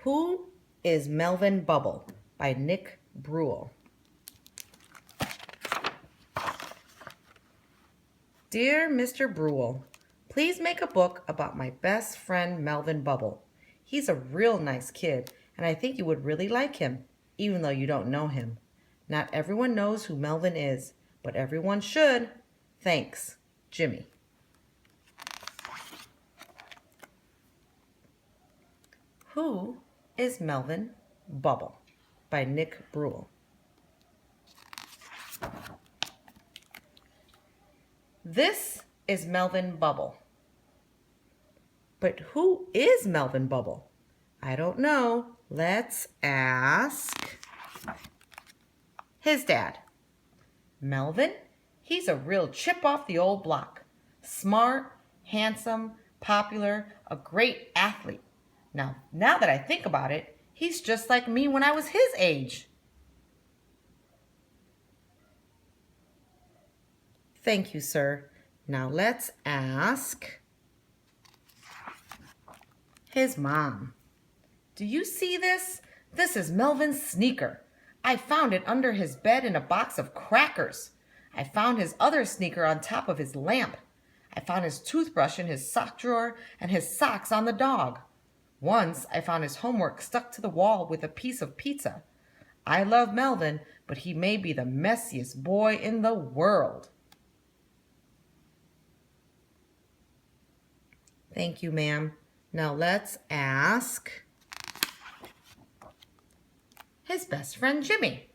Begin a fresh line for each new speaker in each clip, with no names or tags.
Who is Melvin Bubble by Nick Bruel. Dear Mr. Bruel, please make a book about my best friend Melvin Bubble. He's a real nice kid, and I think you would really like him, even though you don't know him. Not everyone knows who Melvin is, but everyone should. Thanks, Jimmy. Who is Melvin Bubble by Nick Bruel. This is Melvin Bubble. But who is Melvin Bubble? I don't know. Let's ask his dad. Melvin, he's a real chip off the old block. Smart, handsome, popular, a great athlete. Now that I think about it, he's just like me when I was his age. Thank you, sir. Now let's ask his mom. Do you see this? This is Melvin's sneaker. I found it under his bed in a box of crackers. I found his other sneaker on top of his lamp. I found his toothbrush in his sock drawer and his socks on the dog. Once I found his homework stuck to the wall with a piece of pizza. I love Melvin, but he may be the messiest boy in the world. Thank you, ma'am. Now let's ask his best friend, Jimmy.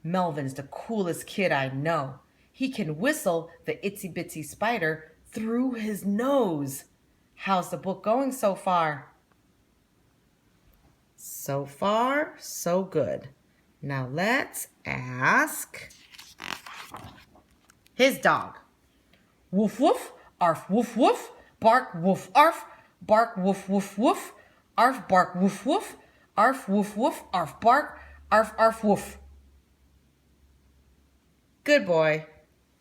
Melvin's the coolest kid I know. He can whistle the itsy bitsy spider through his nose. How's the book going so far? So far, so good. Now let's ask his dog. Woof woof, arf woof woof, bark woof arf, bark woof woof woof, arf bark woof woof, arf woof woof, arf bark, arf arf woof. Good boy.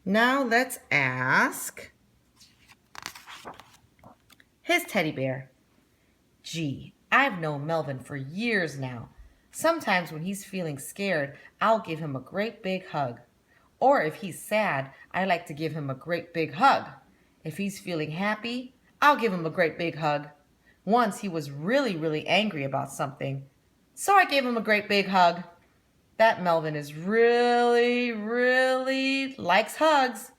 Now let's ask his teddy bear. Gee, I've known Melvin for years now. Sometimes when he's feeling scared, I'll give him a great big hug. Or if he's sad, I like to give him a great big hug. If he's feeling happy, I'll give him a great big hug. Once he was really angry about something, so I gave him a great big hug. That Melvin is really likes hugs.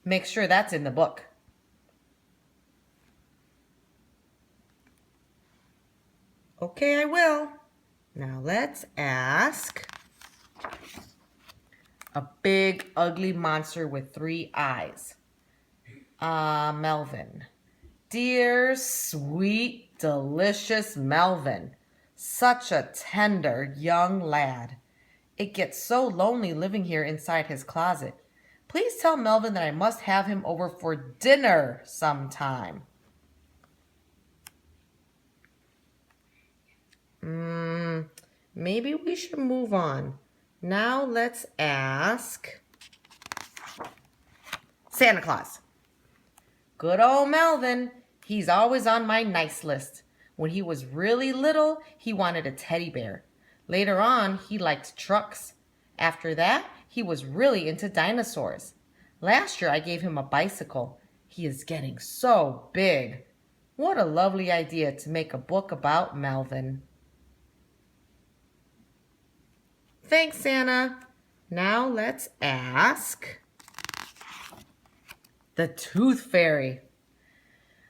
Make sure that's in the book. Okay, I will. Now let's ask a big, ugly monster with 3 eyes. Melvin. Dear, sweet, delicious Melvin. Such a tender young lad. It gets so lonely living here inside his closet. Please tell Melvin that I must have him over for dinner sometime. Maybe we should move on. Now let's ask Santa Claus. Good old Melvin. He's always on my nice list. When he was really little, he wanted a teddy bear. Later on, he liked trucks. After that, he was really into dinosaurs. Last year, I gave him a bicycle. He is getting so big. What a lovely idea to make a book about Melvin. Thanks, Santa. Now let's ask the Tooth Fairy.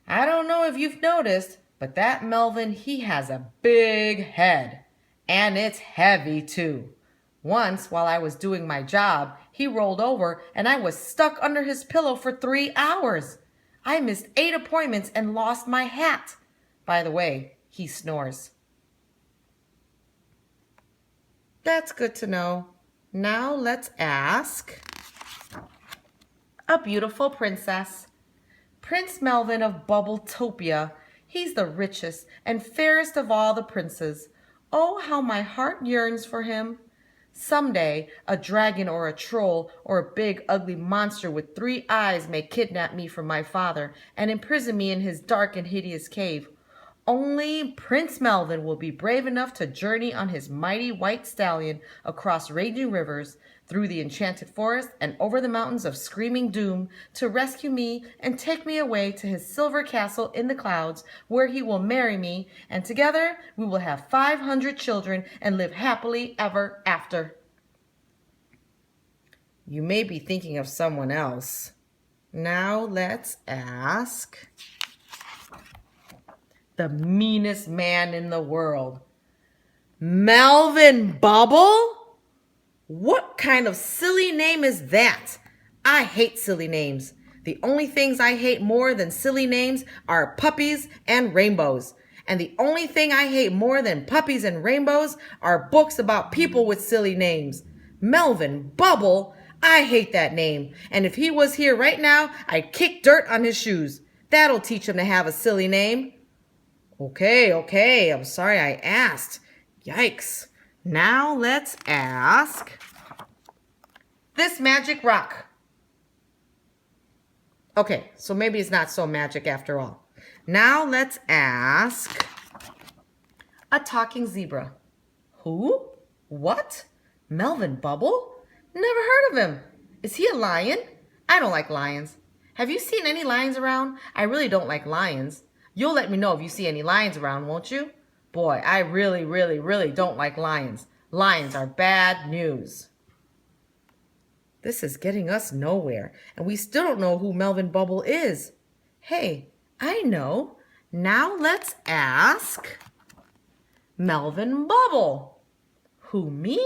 I don't know if you've noticed, but that Melvin, he has a big head. And it's heavy too. Once, while I was doing my job, he rolled over and I was stuck under his pillow for 3 hours. I missed 8 appointments and lost my hat. By the way, he snores. That's good to know. Now let's ask a beautiful princess. Prince Melvin of Bubbletopia. He's the richest and fairest of all the princes. Oh, how my heart yearns for him. Someday, a dragon or a troll or a big ugly monster with 3 eyes may kidnap me from my father and imprison me in his dark and hideous cave. Only Prince Melvin will be brave enough to journey on his mighty white stallion across raging rivers, through the enchanted forest, and over the mountains of screaming doom to rescue me and take me away to his silver castle in the clouds, where he will marry me, and together we will have 500 children and live happily ever after. You may be thinking of someone else. Now let's ask the meanest man in the world. Melvin Bubble? What kind of silly name is that? I hate silly names. The only things I hate more than silly names are puppies and rainbows. And the only thing I hate more than puppies and rainbows are books about people with silly names. Melvin Bubble? I hate that name. And if he was here right now, I'd kick dirt on his shoes. That'll teach him to have a silly name. Okay, I'm sorry I asked. Yikes. Now let's ask this magic rock. Okay, so maybe it's not so magic after all. Now let's ask a talking zebra. Who? What? Melvin Bubble? Never heard of him. Is he a lion? I don't like lions. Have you seen any lions around? I really don't like lions. You'll let me know if you see any lions around, won't you? Boy, I really don't like lions. Lions are bad news. This is getting us nowhere, and we still don't know who Melvin Bubble is. Hey, I know. Now let's ask Melvin Bubble. Who, me?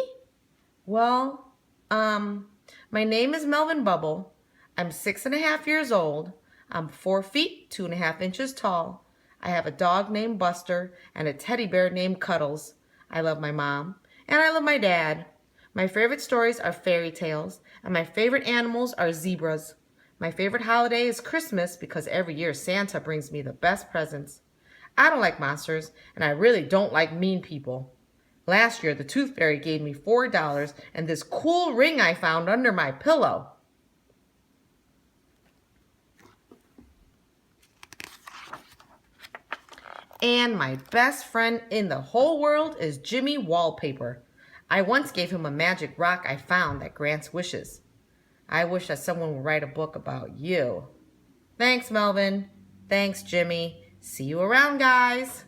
Well, my name is Melvin Bubble. I'm 6.5 years old. I'm 4 feet, 2.5 inches tall. I have a dog named Buster and a teddy bear named Cuddles. I love my mom and I love my dad. My favorite stories are fairy tales, and my favorite animals are zebras. My favorite holiday is Christmas because every year Santa brings me the best presents. I don't like monsters, and I really don't like mean people. Last year, the Tooth Fairy gave me $4 and this cool ring I found under my pillow. And my best friend in the whole world is Jimmy Wallpaper. I once gave him a magic rock I found that grants wishes. I wish that someone would write a book about you. Thanks, Melvin. Thanks, Jimmy. See you around, guys.